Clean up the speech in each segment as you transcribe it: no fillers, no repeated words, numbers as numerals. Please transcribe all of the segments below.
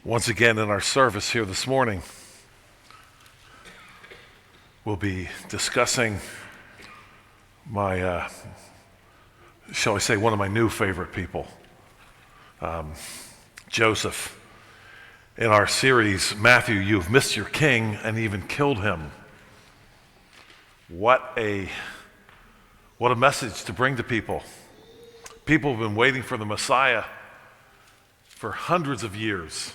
Once again, in our service here this morning, we'll be discussing my, shall I say, one of my new favorite people, Joseph. In our series, Matthew, You've Missed Your King and Even Killed Him. What a message to bring to people. People have been waiting for the Messiah for hundreds of years.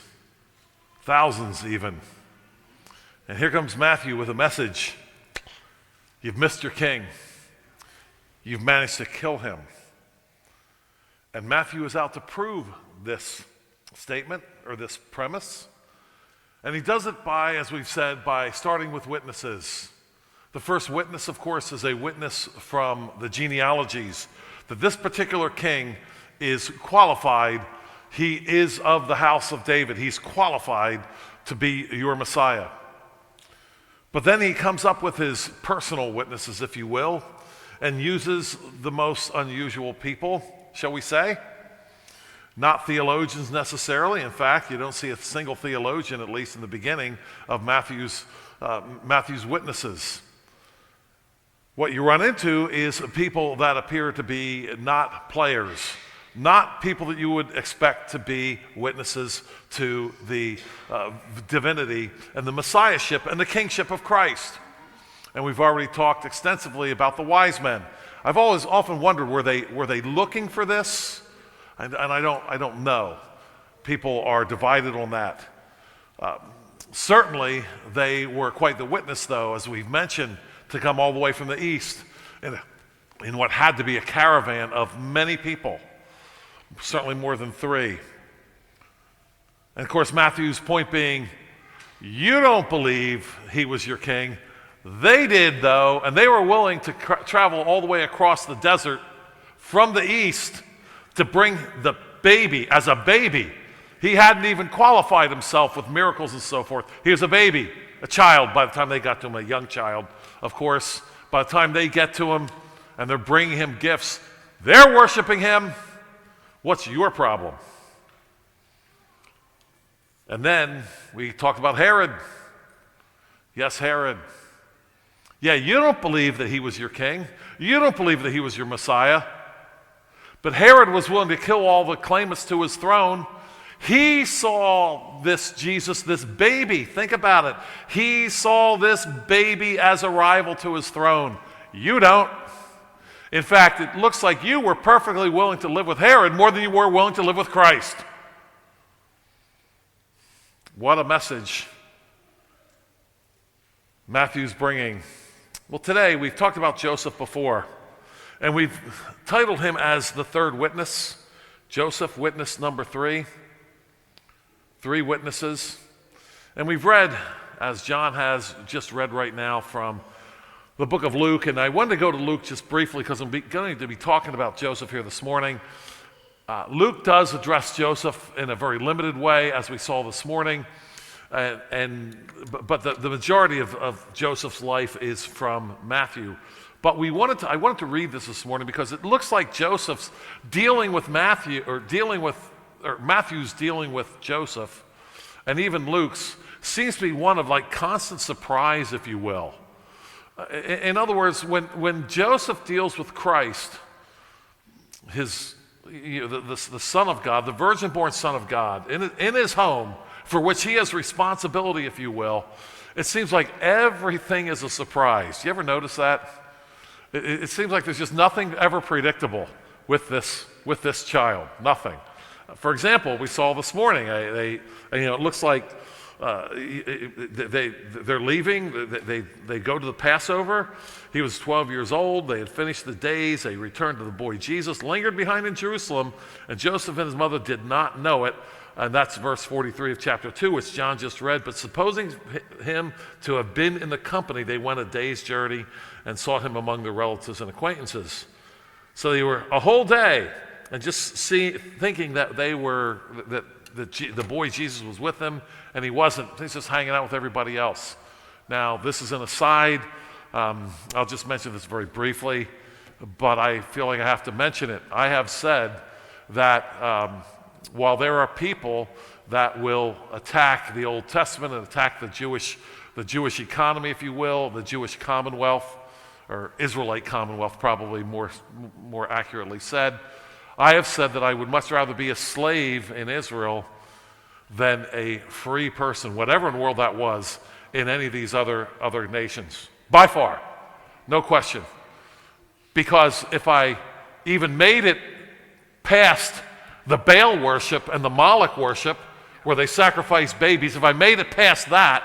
Thousands even. And here comes Matthew with a message. You've missed your king. You've managed to kill him. And Matthew is out to prove this statement or this premise. And he does it by, as we've said, by starting with witnesses. The first witness, of course, is a witness from the genealogies that this particular king is qualified. He is of the house of David. He's qualified to be your Messiah. But then he comes up with his personal witnesses, if you will, and uses the most unusual people, shall we say? Not theologians necessarily. In fact, you don't see a single theologian, at least in the beginning, of Matthew's witnesses. What you run into is people that appear to be not players, not people that you would expect to be witnesses to the divinity and the messiahship and the kingship of Christ. And we've already talked extensively about the wise men. I've often wondered, were they looking for this? And I don't know. People are divided on that. Certainly, they were quite the witness, though, as we've mentioned, to come all the way from the east in what had to be a caravan of many people. Certainly more than three. And of course, Matthew's point being, you don't believe he was your king. They did, though, and they were willing to travel all the way across the desert from the east to bring the baby as a baby. He hadn't even qualified himself with miracles and so forth. He was a baby, a child by the time they got to him, a young child. Of course, by the time they get to him and they're bringing him gifts, they're worshiping him. What's your problem? And then we talked about Herod. Yes, Herod. Yeah, you don't believe that he was your king. You don't believe that he was your Messiah. But Herod was willing to kill all the claimants to his throne. He saw this Jesus, this baby. Think about it. He saw this baby as a rival to his throne. You don't. In fact, it looks like you were perfectly willing to live with Herod more than you were willing to live with Christ. What a message Matthew's bringing. Well, today we've talked about Joseph before, and we've titled him as the third witness. Joseph, witness number 3. 3 witnesses. And we've read, as John has just read right now, from the book of Luke, and I wanted to go to Luke just briefly because I'm going to be talking about Joseph here this morning. Luke does address Joseph in a very limited way, as we saw this morning, but the majority of Joseph's life is from Matthew. But I wanted to read this morning because it looks like Joseph's dealing with Matthew, or Matthew's dealing with Joseph, and even Luke's seems to be one of like constant surprise, if you will. In other words, when Joseph deals with Christ, the Son of God, the virgin-born Son of God, in his home, for which he has responsibility, if you will, it seems like everything is a surprise. You ever notice that? It seems like there's just nothing ever predictable with this child. Nothing. For example, we saw this morning. It looks like they're leaving. They go to the Passover. He was 12 years old. They had finished the days. They returned to the boy Jesus, lingered behind in Jerusalem, and Joseph and his mother did not know it. And that's verse 43 of chapter 2, which John just read. But supposing him to have been in the company, they went a day's journey and sought him among their relatives and acquaintances. So they were a whole day, and just thinking that the boy Jesus was with them, and he wasn't. He's just hanging out with everybody else. Now, this is an aside. I'll just mention this very briefly, but I feel like I have to mention it. I have said that while there are people that will attack the Old Testament and attack the Jewish economy, if you will, the Jewish commonwealth, or Israelite commonwealth, probably more accurately said, I have said that I would much rather be a slave in Israel than a free person, whatever in the world that was, in any of these other nations. By far, no question. Because if I even made it past the Baal worship and the Moloch worship, where they sacrifice babies, if I made it past that,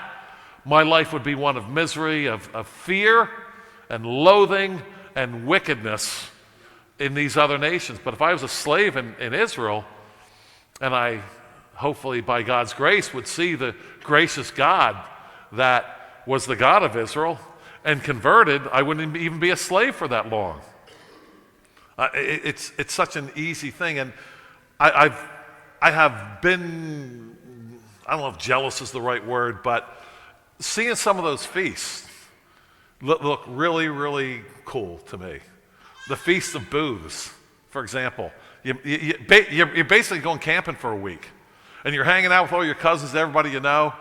my life would be one of misery, of fear, and loathing, and wickedness in these other nations. But if I was a slave in Israel, and I, hopefully by God's grace, would see the gracious God that was the God of Israel, and converted, I wouldn't even be a slave for that long. It's such an easy thing, and I have been, I don't know if jealous is the right word, but seeing some of those feasts look really, really cool to me. The Feast of Booths, for example. You're basically going camping for a week, and you're hanging out with all your cousins, everybody you know,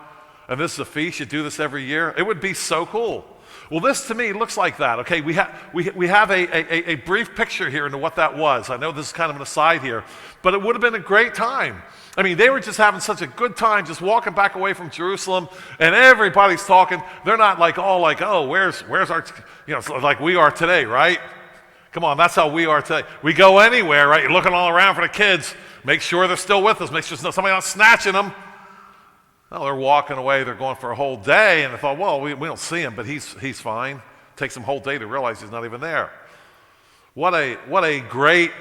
and this is a feast. You do this every year. It would be so cool. Well, this to me looks like that. Okay, we have a brief picture here into what that was. I know this is kind of an aside here, but it would have been a great time. I mean, they were just having such a good time just walking back away from Jerusalem, and everybody's talking. They're not like all like, oh, where's our, like we are today, right? Come on, that's how we are today. We go anywhere, right? You're looking all around for the kids. Make sure they're still with us. Make sure somebody's not snatching them. No, they're walking away. They're going for a whole day, and I thought, well, we don't see him, but he's fine. It takes him a whole day to realize he's not even there. What a great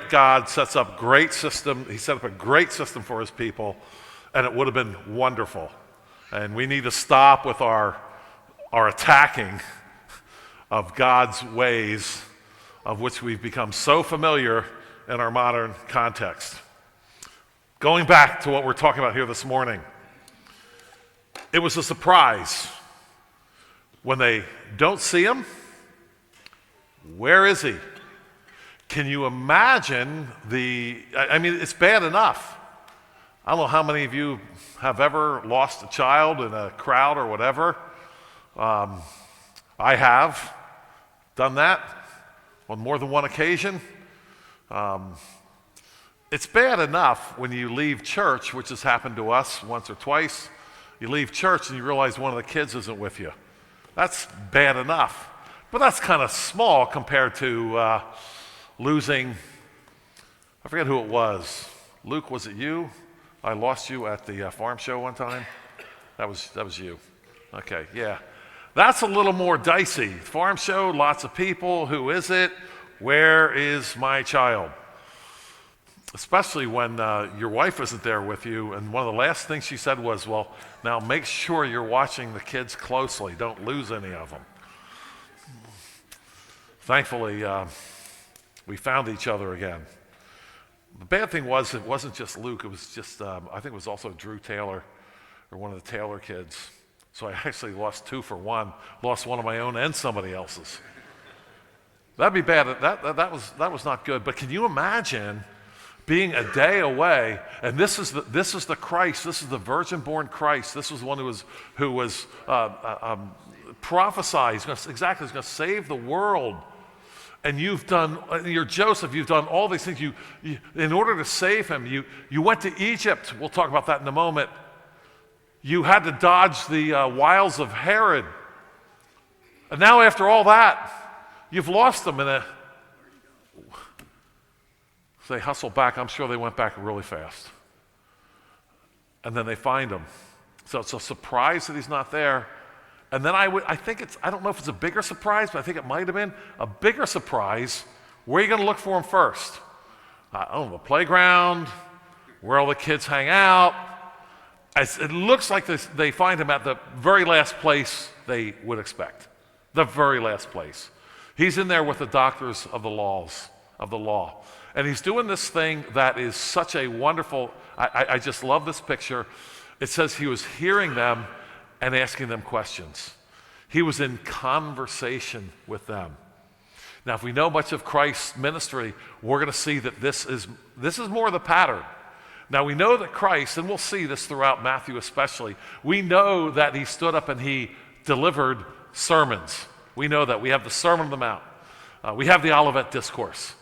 God sets up great system. He set up a great system for his people, and it would have been wonderful. And we need to stop with our attacking of God's ways, of which we've become so familiar in our modern context. Going back to what we're talking about here this morning, it was a surprise when they don't see him. Where is he? Can you imagine it's bad enough. I don't know how many of you have ever lost a child in a crowd or whatever. I have done that on more than one occasion. It's bad enough when you leave church, which has happened to us once or twice. You leave church and you realize one of the kids isn't with you. That's bad enough. But that's kind of small compared to losing, I forget who it was. Luke, was it you? I lost you at the farm show one time? That was you. Okay, yeah. That's a little more dicey. Farm show, lots of people. Who is it? Where is my child? Especially when your wife isn't there with you, and one of the last things she said was, well, now make sure you're watching the kids closely. Don't lose any of them. Thankfully, we found each other again. The bad thing was, it wasn't just Luke. It was just, I think it was also Drew Taylor, or one of the Taylor kids. So I actually lost two for one. Lost one of my own and somebody else's. That'd be bad. That was not good. But can you imagine being a day away, and this is the Christ, this is the virgin-born Christ, this was one who was prophesied, he's going to save the world, and you're Joseph, you've done all these things, you in order to save him, you went to Egypt, we'll talk about that in a moment, you had to dodge the wiles of Herod, and now after all that, you've lost them they hustle back. I'm sure they went back really fast. And then they find him. So it's a surprise that he's not there. And then I don't know if it's a bigger surprise, but I think it might have been a bigger surprise. Where are you going to look for him first? I don't know, the playground, where all the kids hang out. It looks like they find him at the very last place they would expect. The very last place. He's in there with the doctors of the law. And he's doing this thing that is such a wonderful, I just love this picture. It says he was hearing them and asking them questions. He was in conversation with them. Now, if we know much of Christ's ministry, we're going to see that this is more the pattern. Now, we know that Christ, and we'll see this throughout Matthew especially, we know that he stood up and he delivered sermons. We know that. We have the Sermon on the Mount. We have the Olivet Discourse.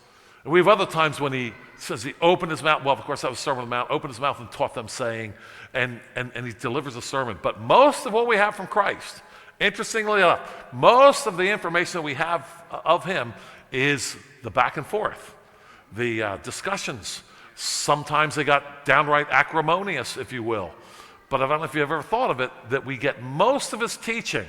And we have other times when he says he opened his mouth. Well, of course, that was Sermon on the Mount. Opened his mouth and taught them, saying, and he delivers a sermon. But most of what we have from Christ, interestingly enough, most of the information that we have of him is the back and forth, the discussions. Sometimes they got downright acrimonious, if you will. But I don't know if you've ever thought of it, that we get most of his teaching,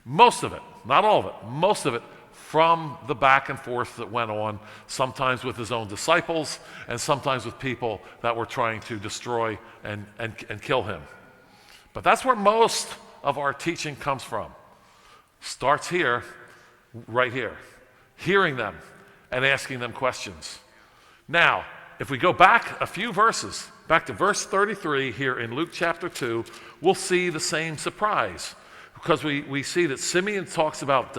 most of it, not all of it, most of it, from the back and forth that went on, sometimes with his own disciples and sometimes with people that were trying to destroy and kill him. But that's where most of our teaching comes from. Starts here, right here, hearing them and asking them questions. Now, if we go back a few verses, back to verse 33 here in Luke chapter 2, we'll see the same surprise. Because we see that Simeon talks about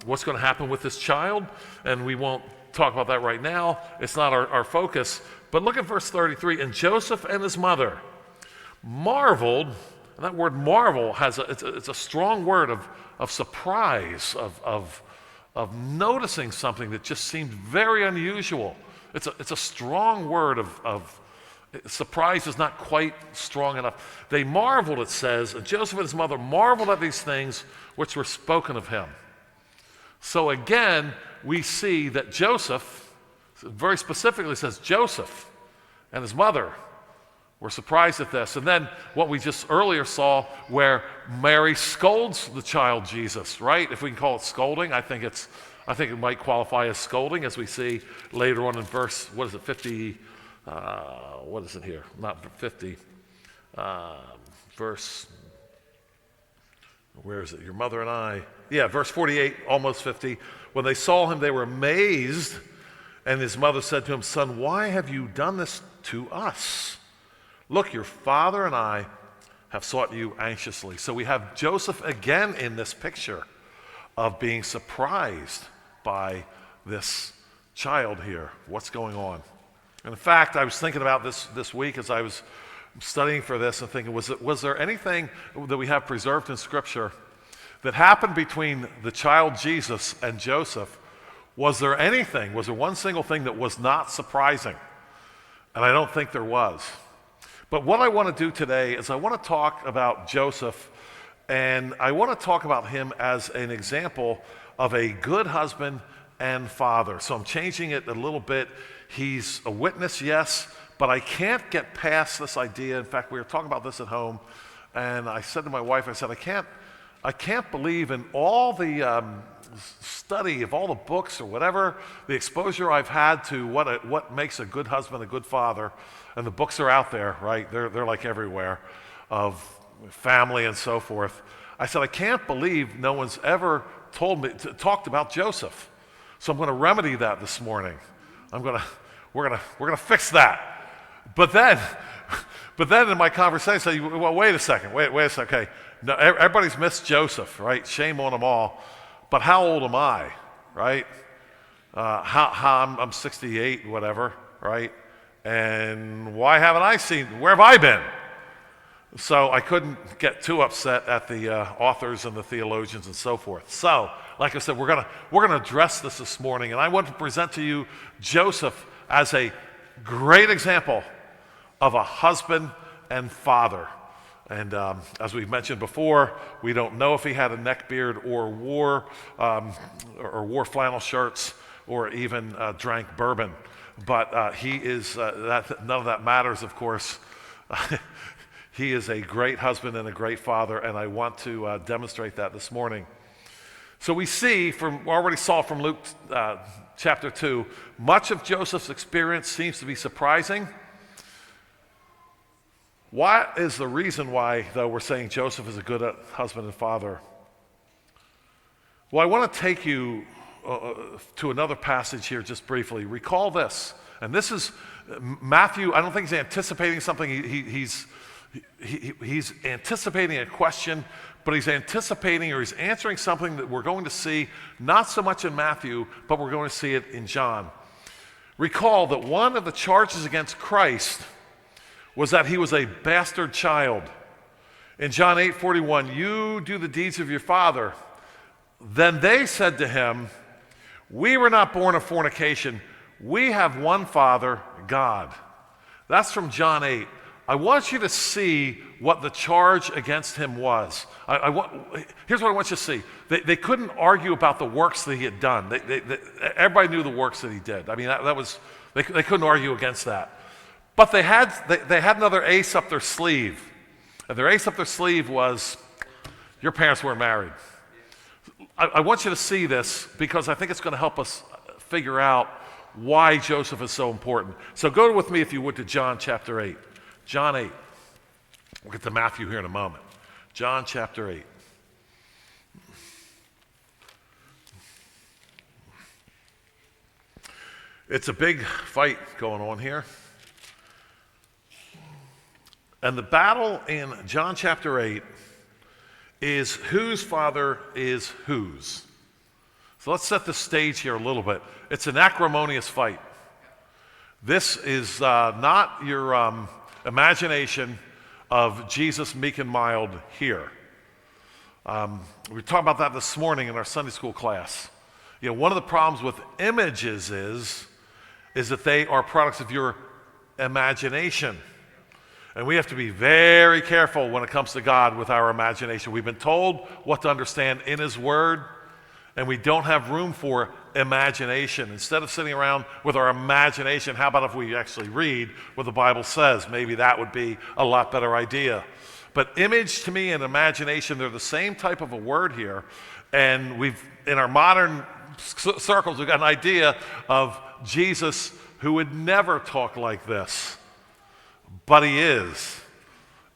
what's going to happen with this child, and we won't talk about that right now. It's not our focus. But look at verse 33. And Joseph and his mother marveled, and that word marvel it's a strong word of surprise, of noticing something that just seemed very unusual. It's a strong word of surprise is not quite strong enough. They marveled, it says, and Joseph and his mother marveled at these things which were spoken of him. So again, we see that Joseph, very specifically says Joseph and his mother were surprised at this. And then what we just earlier saw where Mary scolds the child Jesus, right? If we can call it scolding, I think it might qualify as scolding, as we see later on in verse, 50, what is it here? Not 50, verse, where is it? Your mother and I. Yeah, verse 48, almost 50. When they saw him, they were amazed, and his mother said to him, "Son, why have you done this to us? Look, your father and I have sought you anxiously." So we have Joseph again in this picture of being surprised by this child here. What's going on? And in fact, I was thinking about this week as I was studying for this and thinking, was there anything that we have preserved in Scripture that happened between the child Jesus and Joseph? Was there one single thing that was not surprising? And I don't think there was. But what I want to do today is I want to talk about Joseph, and I want to talk about him as an example of a good husband and father. So I'm changing it a little bit. He's a witness, yes, but I can't get past this idea. In fact, we were talking about this at home, and I said to my wife, I said, I can't believe in all the study of all the books or whatever, the exposure I've had to what makes a good husband, a good father, and the books are out there, right? They're like everywhere, of family and so forth. I said, I can't believe no one's ever talked about Joseph. So I'm going to remedy that this morning. We're gonna fix that. But then in my conversation, I say, well, wait a second. Okay, no, everybody's missed Joseph, right? Shame on them all. But how old am I, right? I'm 68, whatever, right? And why haven't I seen? Where have I been? So I couldn't get too upset at the authors and the theologians and so forth. So, like I said, we're gonna address this morning, and I want to present to you Joseph as a great example of a husband and father. And as we've mentioned before, we don't know if he had a neckbeard or wore flannel shirts or even drank bourbon. But he is none of that matters, of course. He is a great husband and a great father, and I want to demonstrate that this morning. So we already saw from Luke chapter 2, much of Joseph's experience seems to be surprising. What is the reason why, though, we're saying Joseph is a good husband and father? Well, I want to take you to another passage here just briefly. Recall this, and this is Matthew. I don't think he's anticipating something. He's anticipating a question, but he's anticipating or he's answering something that we're going to see not so much in Matthew, but we're going to see it in John. Recall that one of the charges against Christ was that he was a bastard child. In John 8:41, you do the deeds of your father. Then they said to him, we were not born of fornication. We have one Father, God. That's from John 8. I want you to see what the charge against him was. Here's what I want you to see. They couldn't argue about the works that he had done. Everybody knew the works that he did. I mean, they couldn't argue against that. But they had another ace up their sleeve. And their ace up their sleeve was, your parents weren't married. I want you to see this because I think it's going to help us figure out why Joseph is so important. So go with me, if you would, to John chapter 8. John 8. We'll get to Matthew here in a moment. John chapter 8. It's a big fight going on here. And the battle in John chapter 8 is whose father is whose. So let's set the stage here a little bit. It's an acrimonious fight. This is not your imagination of Jesus meek and mild here. We talked about that this morning in our Sunday school class. You know, one of the problems with images is that they are products of your imagination. And we have to be very careful when it comes to God with our imagination. We've been told what to understand in His Word, and we don't have room for imagination. Instead of sitting around with our imagination, how about if we actually read what the Bible says? Maybe that would be a lot better idea. But image to me and imagination, they're the same type of a word here. And in our modern circles, we've got an idea of Jesus who would never talk like this. But he is.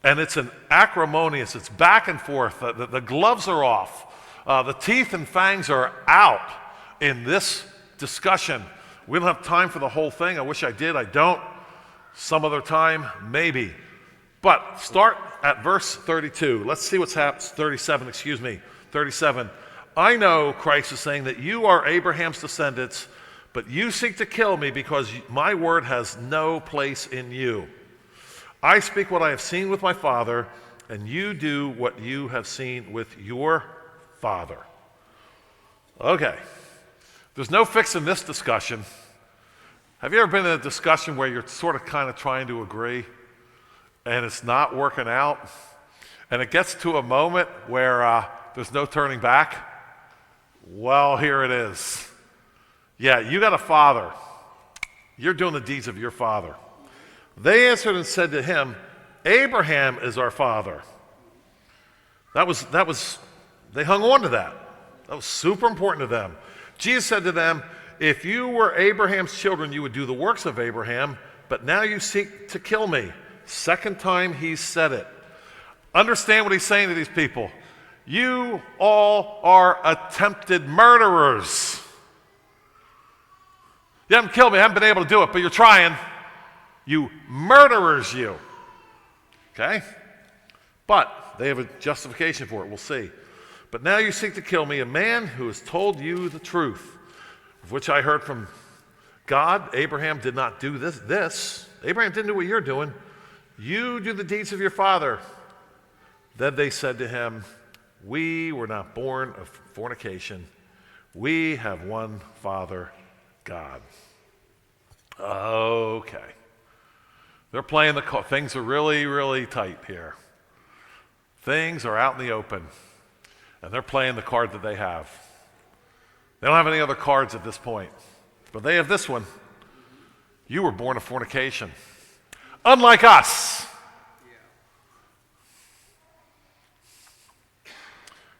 And it's an acrimonious, it's back and forth. The gloves are off. The teeth and fangs are out in this discussion. We don't have time for the whole thing. I wish I did. I don't. Some other time, maybe. But start at verse 32. Let's see what's happened. 37. 37. I know, Christ is saying, that you are Abraham's descendants, but you seek to kill me because my word has no place in you. I speak what I have seen with my father, and you do what you have seen with your father. Okay. There's no fixing this discussion. Have you ever been in a discussion where you're sort of kind of trying to agree, and it's not working out, and it gets to a moment where there's no turning back? Well, here it is. Yeah, you got a father. You're doing the deeds of your father. They answered and said to him, Abraham is our father. That was, they hung on to that. That was super important to them. Jesus said to them, if you were Abraham's children, you would do the works of Abraham, but now you seek to kill me. Second time he said it. Understand what he's saying to these people. You all are attempted murderers. You haven't killed me, I haven't been able to do it, but you're trying. You murderers, you. Okay? But they have a justification for it, we'll see. But now you seek to kill me, a man who has told you the truth, of which I heard from God. Abraham did not do this. Abraham didn't do what you're doing. You do the deeds of your father. Then they said to him, we were not born of fornication. We have one Father, God. Okay. They're playing things are really, really tight here. Things are out in the open, and they're playing the card that they have. They don't have any other cards at this point, but they have this one. You were born of fornication, unlike us.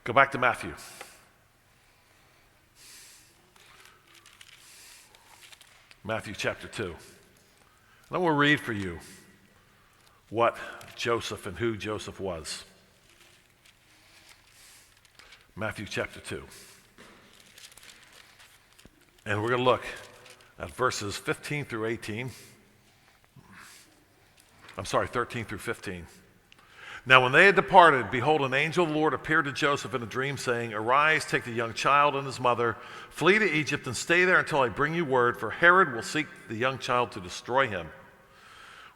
Go back to Matthew. Matthew chapter 2. And I will read for you what Joseph and who Joseph was. Matthew chapter 2. And we're going to look at verses 15 through 18. I'm sorry, 13 through 15. Now when they had departed, behold, an angel of the Lord appeared to Joseph in a dream, saying, Arise, take the young child and his mother, flee to Egypt, and stay there until I bring you word, for Herod will seek the young child to destroy him.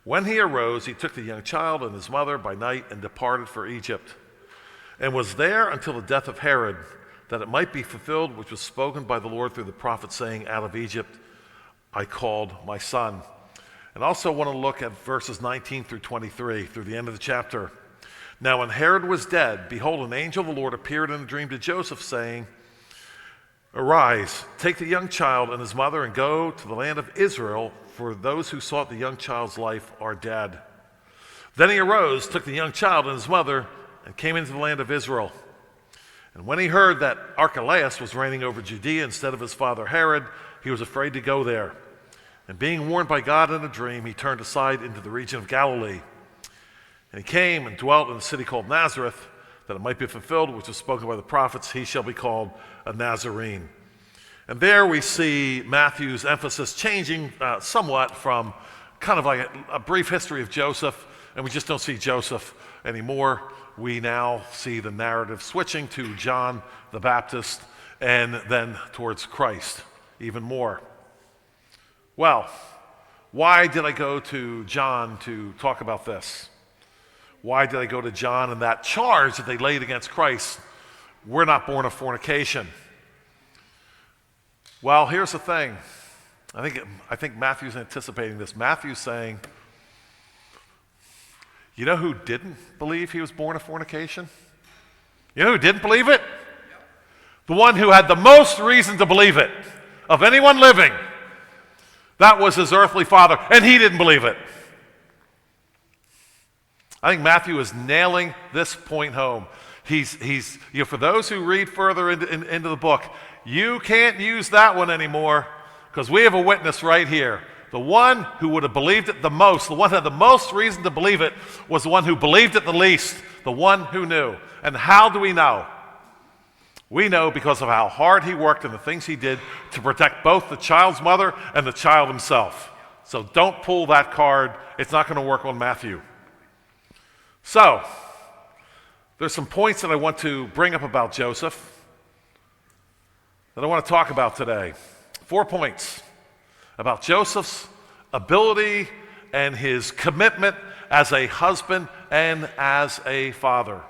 When he arose, he took the young child and his mother by night and departed for Egypt, and was there until the death of Herod, that it might be fulfilled which was spoken by the Lord through the prophet, saying, Out of Egypt I called my son. And also want to look at verses 19 through 23, through the end of the chapter. Now when Herod was dead, behold, an angel of the Lord appeared in a dream to Joseph, saying, Arise, take the young child and his mother, and go to the land of Israel, for those who sought the young child's life are dead. Then he arose, took the young child and his mother, and came into the land of Israel. And when he heard that Archelaus was reigning over Judea instead of his father Herod, he was afraid to go there. And being warned by God in a dream, he turned aside into the region of Galilee. And he came and dwelt in a city called Nazareth, that it might be fulfilled, which was spoken by the prophets, he shall be called a Nazarene. And there we see Matthew's emphasis changing somewhat from kind of like a brief history of Joseph, and we just don't see Joseph anymore. We now see the narrative switching to John the Baptist and then towards Christ even more. Well, why did I go to John to talk about this? Why did I go to John and that charge that they laid against Christ? We're not born of fornication. Well, here's the thing. I think Matthew's anticipating this. Matthew's saying, you know who didn't believe he was born of fornication? You know who didn't believe it? The one who had the most reason to believe it of anyone living. That was his earthly father, and he didn't believe it. I think Matthew is nailing this point home. He's for those who read further into the book, you can't use that one anymore because we have a witness right here. The one who would have believed it the most, the one who had the most reason to believe it, was the one who believed it the least, the one who knew. And how do we know? We know because of how hard he worked and the things he did to protect both the child's mother and the child himself. So don't pull that card. It's not going to work on Matthew. So, there's some points that I want to bring up about Joseph that I want to talk about today. 4 points about Joseph's ability and his commitment as a husband and as a father.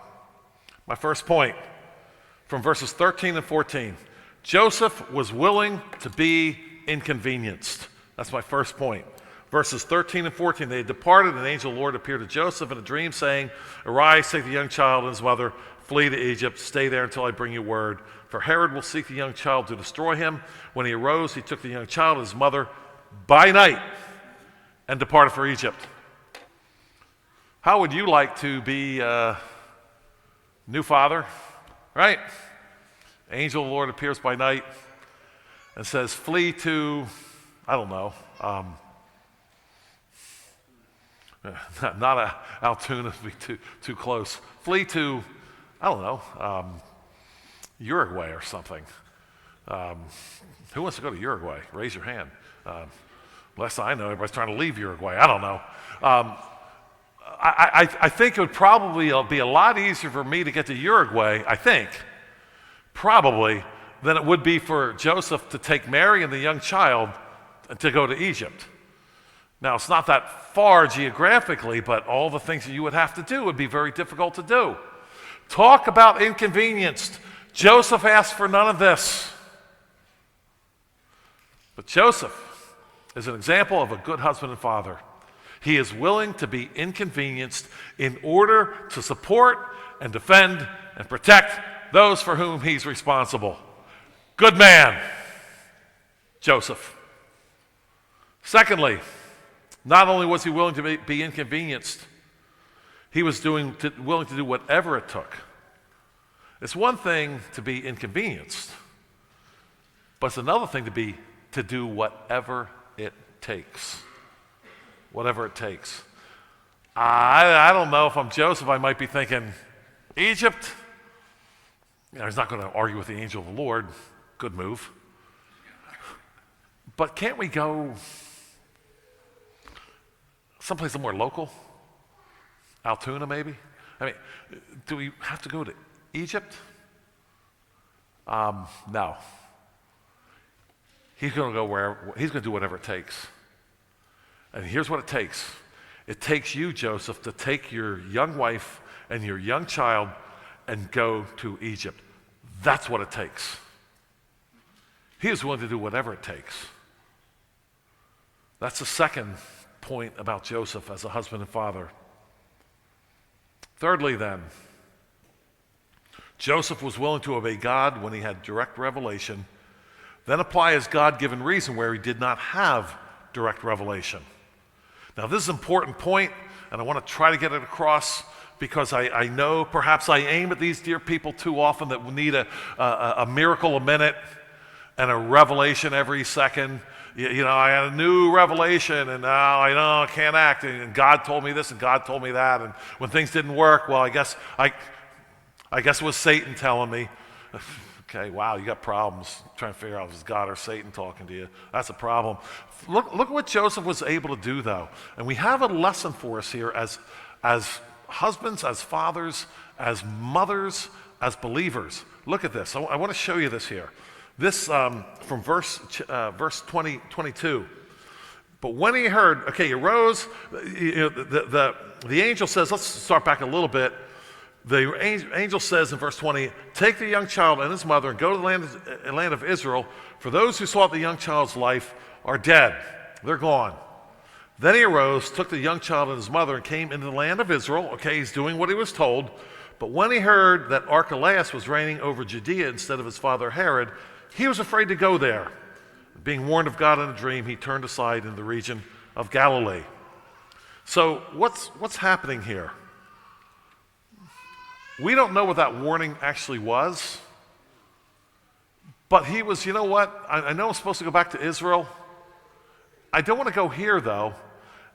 My first point, from verses 13 and 14. Joseph was willing to be inconvenienced. That's my first point. Verses 13 and 14, they had departed, and an angel of the Lord appeared to Joseph in a dream, saying, Arise, take the young child and his mother, flee to Egypt, stay there until I bring you word. For Herod will seek the young child to destroy him. When he arose, he took the young child and his mother by night and departed for Egypt. How would you like to be a new father? Right? Angel of the Lord appears by night and says, flee to, I don't know, not Altoona, would be too close. Flee to, I don't know, Uruguay or something. Who wants to go to Uruguay? Raise your hand. Last I know, everybody's trying to leave Uruguay. I don't know. I think it would probably be a lot easier for me to get to Uruguay, I think, probably, than it would be for Joseph to take Mary and the young child and to go to Egypt. Now, it's not that far geographically, but all the things that you would have to do would be very difficult to do. Talk about inconvenienced. Joseph asked for none of this. But Joseph is an example of a good husband and father. He is willing to be inconvenienced in order to support and defend and protect those for whom he's responsible. Good man, Joseph. Secondly, not only was he willing to be inconvenienced, he was willing to do whatever it took. It's one thing to be inconvenienced, but it's another thing to do whatever it takes. Whatever it takes. I don't know if I'm Joseph, I might be thinking, Egypt? He's not going to argue with the angel of the Lord. Good move. But can't we go someplace more local? Altoona, maybe? I mean, do we have to go to Egypt? No. He's going to go wherever, he's going to do whatever it takes. And here's what it takes. It takes you, Joseph, to take your young wife and your young child and go to Egypt. That's what it takes. He is willing to do whatever it takes. That's the second point about Joseph as a husband and father. Thirdly, then, Joseph was willing to obey God when he had direct revelation, then apply his God-given reason where he did not have direct revelation. Now, this is an important point, and I want to try to get it across because I know perhaps I aim at these dear people too often that need a miracle a minute and a revelation every second. You know, I had a new revelation, and now I know I can't act, and God told me this, and God told me that, and when things didn't work, well, I guess it was Satan telling me. Okay, wow, you got problems trying to figure out if it's God or Satan talking to you. That's a problem. Look what Joseph was able to do, though. And we have a lesson for us here as husbands, as fathers, as mothers, as believers. Look at this. I want to show you this here. This from verse 22. But when he heard, okay, he arose, the angel says, let's start back a little bit. The angel says in verse 20, take the young child and his mother and go to the land of Israel, for those who sought the young child's life are dead. They're gone. Then he arose, took the young child and his mother and came into the land of Israel. Okay, he's doing what he was told. But when he heard that Archelaus was reigning over Judea instead of his father Herod, he was afraid to go there. Being warned of God in a dream, he turned aside in the region of Galilee. So what's happening here? We don't know what that warning actually was, but he was, you know what? I know I'm supposed to go back to Israel. I don't want to go here, though.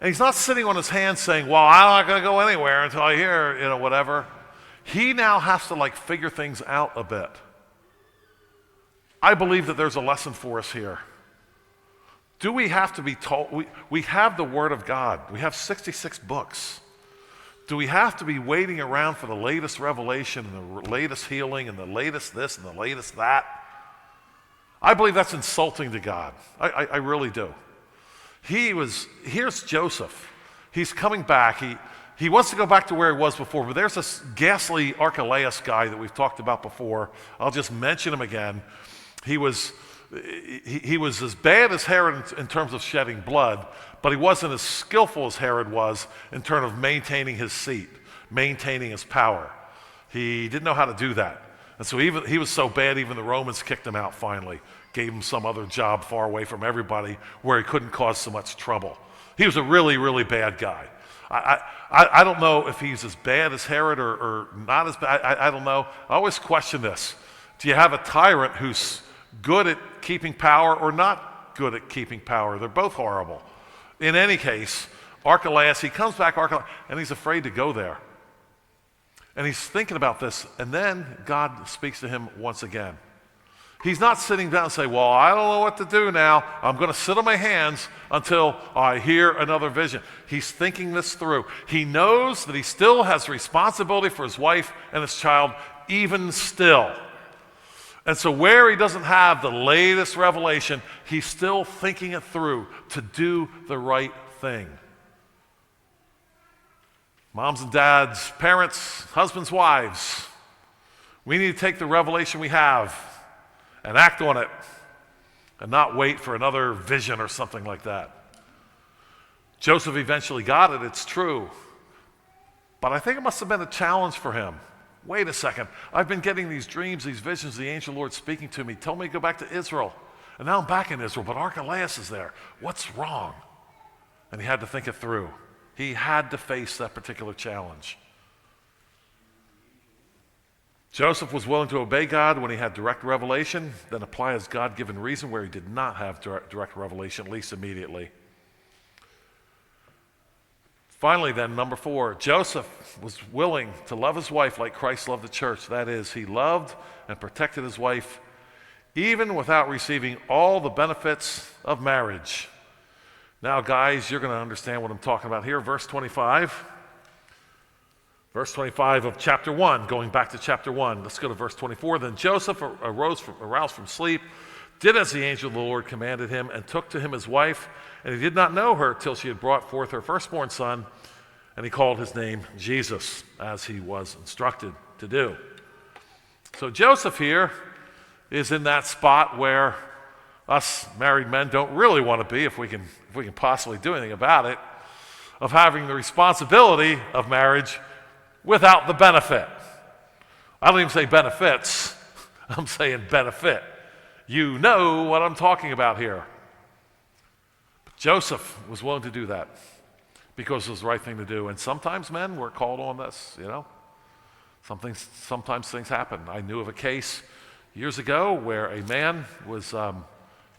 And he's not sitting on his hands saying, well, I'm not going to go anywhere until I hear, whatever. He now has to, figure things out a bit. I believe that there's a lesson for us here. Do we have to be told? We have the Word of God. We have 66 books. Do we have to be waiting around for the latest revelation and the latest healing and the latest this and the latest that? I believe that's insulting to God. I really do. Here's Joseph. He's coming back. He wants to go back to where he was before, but there's this ghastly Archelaus guy that we've talked about before. I'll just mention him again. He was as bad as Herod in terms of shedding blood, but he wasn't as skillful as Herod was in terms of maintaining his seat, maintaining his power. He didn't know how to do that. And so he was so bad, even the Romans kicked him out finally, gave him some other job far away from everybody where he couldn't cause so much trouble. He was a really, really bad guy. I don't know if he's as bad as Herod or not as bad. I don't know. I always question this. Do you have a tyrant who's good at keeping power or not good at keeping power? They're both horrible. In any case, Archelaus, he comes back, and he's afraid to go there. And he's thinking about this, and then God speaks to him once again. He's not sitting down and saying, well, I don't know what to do now. I'm going to sit on my hands until I hear another vision. He's thinking this through. He knows that he still has responsibility for his wife and his child, even still. And so where he doesn't have the latest revelation, he's still thinking it through to do the right thing. Moms and dads, parents, husbands, wives, we need to take the revelation we have and act on it and not wait for another vision or something like that. Joseph eventually got it, it's true. But I think it must have been a challenge for him. Wait a second, I've been getting these dreams, these visions, the angel Lord speaking to me, told me to go back to Israel. And now I'm back in Israel, but Archelaus is there. What's wrong? And he had to think it through. He had to face that particular challenge. Joseph was willing to obey God when he had direct revelation, then apply his God-given reason where he did not have direct revelation, at least immediately. Finally, then, number 4, Joseph was willing to love his wife like Christ loved the church. That is, he loved and protected his wife even without receiving all the benefits of marriage. Now, guys, you're going to understand what I'm talking about here. Verse 25. Verse 25 of chapter 1, going back to chapter 1. Let's go to verse 24. Then Joseph aroused from sleep, did as the angel of the Lord commanded him, and took to him his wife, and he did not know her till she had brought forth her firstborn son, and he called his name Jesus, as he was instructed to do. So Joseph here is in that spot where us married men don't really want to be, if we can possibly do anything about it, of having the responsibility of marriage without the benefit. I don't even say benefits, I'm saying benefit. You know what I'm talking about here. But Joseph was willing to do that because it was the right thing to do. And sometimes men were called on this, Sometimes things happen. I knew of a case years ago where a man was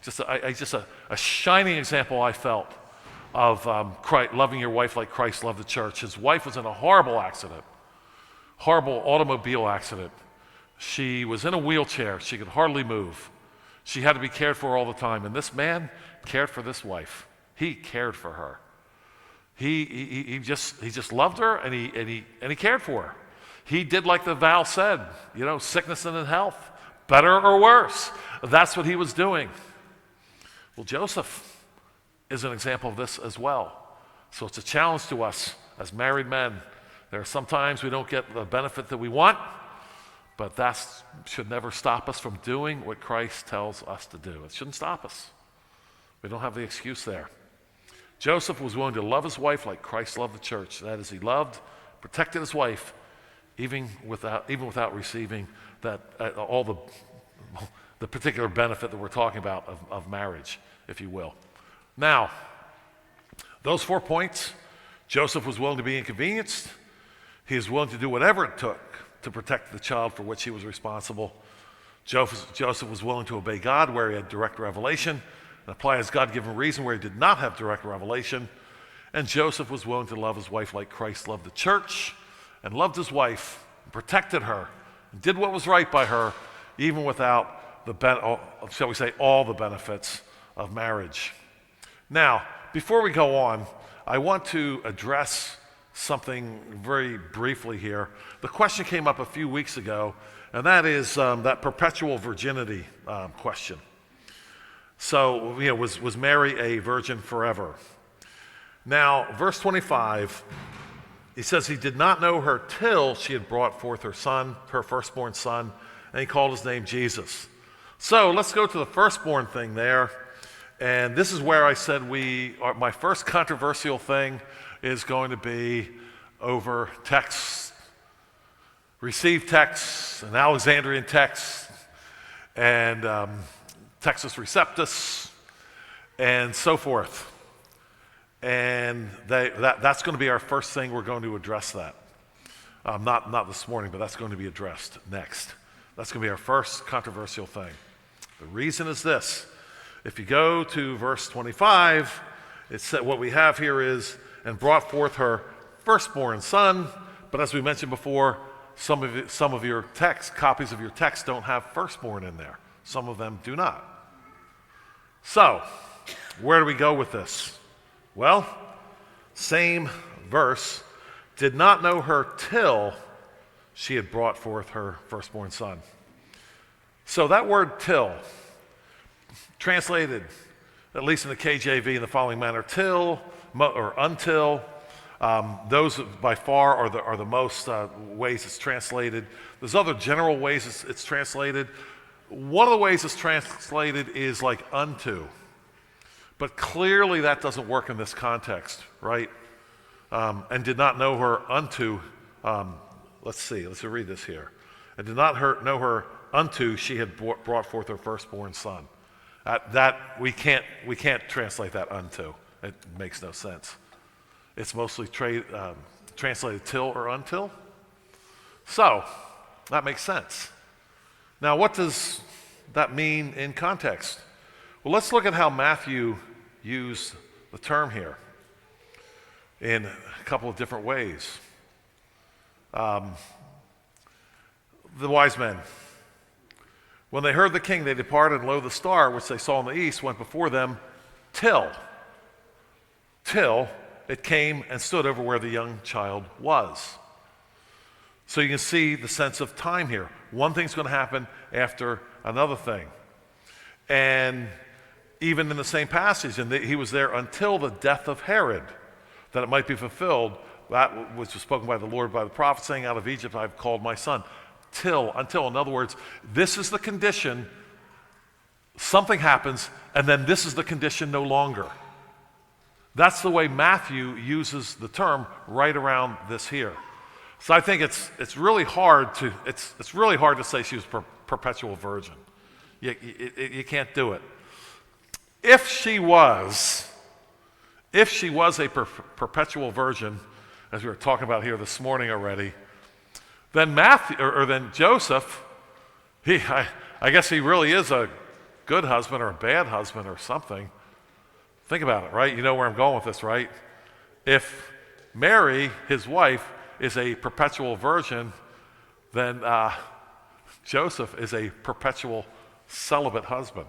just a shining example, I felt, of loving your wife like Christ loved the church. His wife was in a horrible automobile accident. She was in a wheelchair. She could hardly move. She had to be cared for all the time. And this man cared for this wife. He cared for her. He just loved her, and he cared for her. He did like the vow said, sickness and in health, better or worse. That's what he was doing. Well, Joseph is an example of this as well. So it's a challenge to us as married men. There are some times we don't get the benefit that we want, but that should never stop us from doing what Christ tells us to do. It shouldn't stop us. We don't have the excuse there. Joseph was willing to love his wife like Christ loved the church. That is, he loved, protected his wife, even without receiving that all the particular benefit that we're talking about of marriage, if you will. Now, those 4 points, Joseph was willing to be inconvenienced. He is willing to do whatever it took to protect the child for which he was responsible. Joseph was willing to obey God where he had direct revelation and apply his God-given reason where he did not have direct revelation. And Joseph was willing to love his wife like Christ loved the church and loved his wife, and protected her, and did what was right by her, even without shall we say, all the benefits of marriage. Now, before we go on, I want to address something very briefly here. The question came up a few weeks ago, and that is that perpetual virginity question. So, was Mary a virgin forever? Now, verse 25, he says he did not know her till she had brought forth her son, her firstborn son, and he called his name Jesus. So let's go to the firstborn thing there. And this is where I said my first controversial thing is going to be over texts, received texts, and Alexandrian texts, and Textus Receptus, and so forth. And that's going to be our first thing. We're going to address that. Not this morning, but that's going to be addressed next. That's going to be our first controversial thing. The reason is this. If you go to verse 25, what we have here is, and brought forth her firstborn son. But as we mentioned before, some of your copies of your text don't have firstborn in there. Some of them do not. So, where do we go with this? Well, same verse, did not know her till she had brought forth her firstborn son. So that word till, translated, at least in the KJV, in the following manner, till or until, those by far are the most ways it's translated. There's other general ways it's translated. One of the ways it's translated is like unto. But clearly that doesn't work in this context, right? And did not know her unto, let's read this here. And did not know her unto she had brought forth her firstborn son. That we can't translate that unto. It makes no sense. It's mostly translated till or until. So that makes sense. Now, what does that mean in context? Well, let's look at how Matthew used the term here in a couple of different ways. The wise men, when they heard the king, they departed, and lo, the star which they saw in the east went before them till it came and stood over where the young child was. So you can see the sense of time here. One thing's going to happen after another thing. And even in the same passage, and he was there until the death of Herod, that it might be fulfilled, that which was spoken by the Lord by the prophet, saying, out of Egypt I've called my son. Until. In other words, this is the condition, something happens, and then this is the condition no longer. That's the way Matthew uses the term right around this here. So I think it's really hard to say she was perpetual virgin. You can't do it. If she was a perpetual virgin, as we were talking about here this morning already, then then Joseph, I guess he really is a good husband or a bad husband or something. Think about it, right? You know where I'm going with this, right? If Mary, his wife, is a perpetual virgin, then Joseph is a perpetual celibate husband.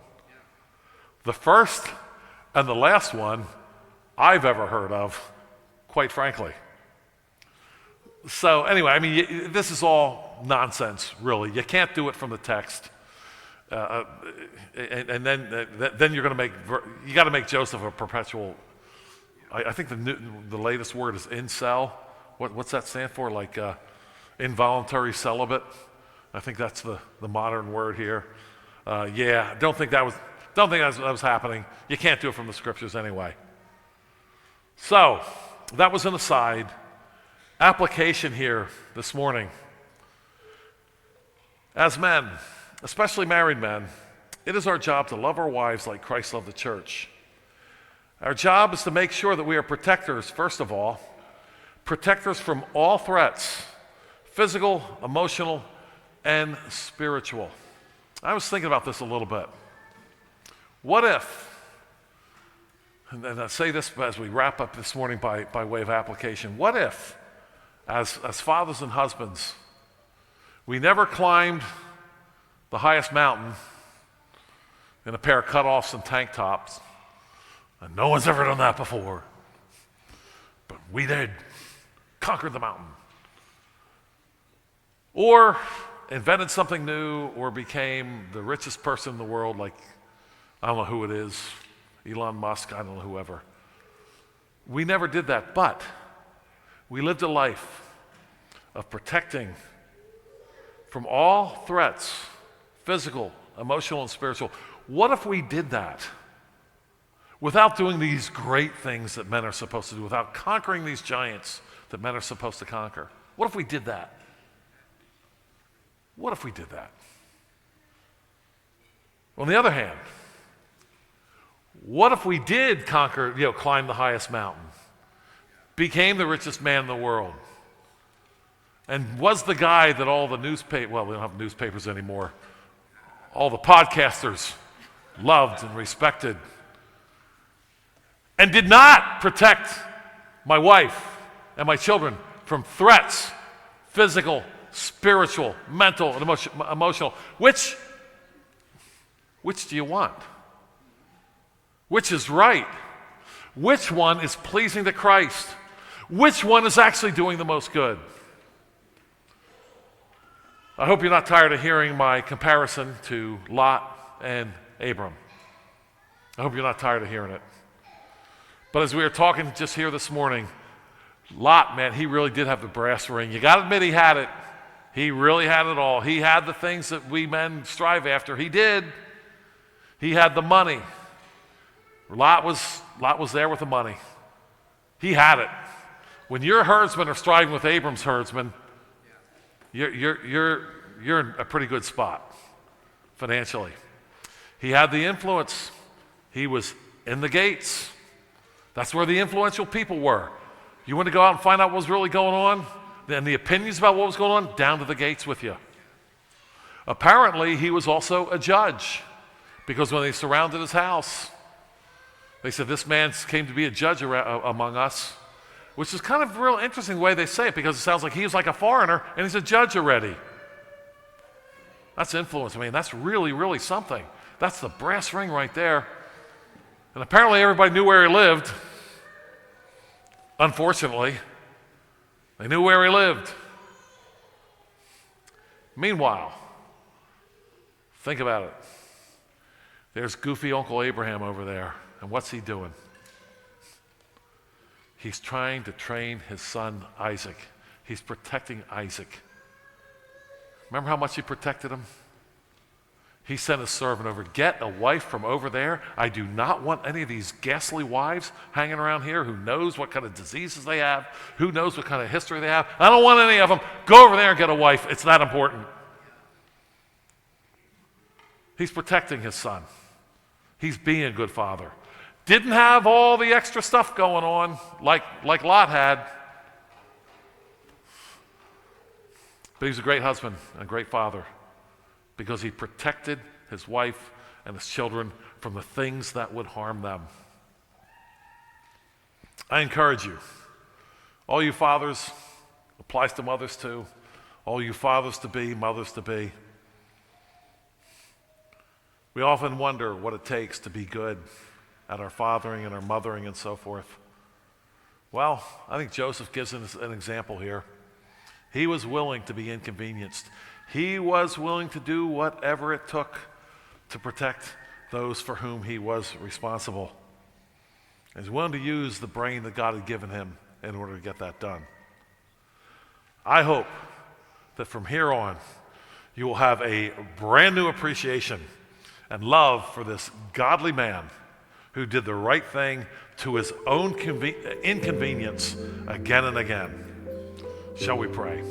The first and the last one I've ever heard of, quite frankly. So anyway, I mean, this is all nonsense, really. You can't do it from the text. And then you're going to you got to make Joseph a perpetual. I think the latest word is incel. What's that stand for? Like involuntary celibate. I think that's the modern word here. Don't think that was happening. You can't do it from the scriptures anyway. So that was an aside. Application here this morning. As men, especially married men, it is our job to love our wives like Christ loved the church. Our job is to make sure that we are protectors, first of all, protectors from all threats, physical, emotional, and spiritual. I was thinking about this a little bit. What if, and I say this as we wrap up this morning by way of application, what if, as fathers and husbands, we never climbed the highest mountain in a pair of cutoffs and tank tops, and no one's ever done that before, but we did, conquered the mountain, or invented something new, or became the richest person in the world, like, I don't know who it is, Elon Musk, I don't know, whoever. We never did that, but we lived a life of protecting from all threats, physical, emotional, and spiritual. What if we did that without doing these great things that men are supposed to do, without conquering these giants that men are supposed to conquer? What if we did that? What if we did that? On the other hand, what if we did conquer, climb the highest mountain, became the richest man in the world, and was the guy that all the we don't have newspapers anymore, all the podcasters loved and respected, and did not protect my wife and my children from threats, physical, spiritual, mental, and emotional. Which do you want? Which is right? Which one is pleasing to Christ? Which one is actually doing the most good? I hope you're not tired of hearing my comparison to Lot and Abram. I hope you're not tired of hearing it. But as we were talking just here this morning, Lot, man, he really did have the brass ring. You got to admit he had it. He really had it all. He had the things that we men strive after. He did. He had the money. Lot was there with the money. He had it. When your herdsmen are striving with Abram's herdsmen, you're in a pretty good spot financially. He had the influence. He was in the gates. That's where the influential people were. You want to go out and find out what was really going on? Then the opinions about what was going on, down to the gates with you. Apparently, he was also a judge, because when they surrounded his house, they said, this man came to be a judge among us, which is kind of a real interesting way they say it, because it sounds like he was like a foreigner and he's a judge already. That's influence. I mean, that's really, really something. That's the brass ring right there. And apparently everybody knew where he lived. Unfortunately, they knew where he lived. Meanwhile, think about it. There's goofy Uncle Abraham over there, and what's he doing? He's trying to train his son Isaac. He's protecting Isaac. Remember how much he protected him? He sent his servant over, get a wife from over there. I do not want any of these ghastly wives hanging around here who knows what kind of diseases they have, who knows what kind of history they have. I don't want any of them. Go over there and get a wife. It's that important. He's protecting his son. He's being a good father. Didn't have all the extra stuff going on like Lot had. But he's a great husband and a great father because he protected his wife and his children from the things that would harm them. I encourage you, all you fathers, applies to mothers too, all you fathers to be, mothers to be. We often wonder what it takes to be good at our fathering and our mothering and so forth. Well, I think Joseph gives us an example here. He was willing to be inconvenienced. He was willing to do whatever it took to protect those for whom he was responsible. He's willing to use the brain that God had given him in order to get that done. I hope that from here on, you will have a brand new appreciation and love for this godly man who did the right thing to his own inconvenience again and again. Shall we pray?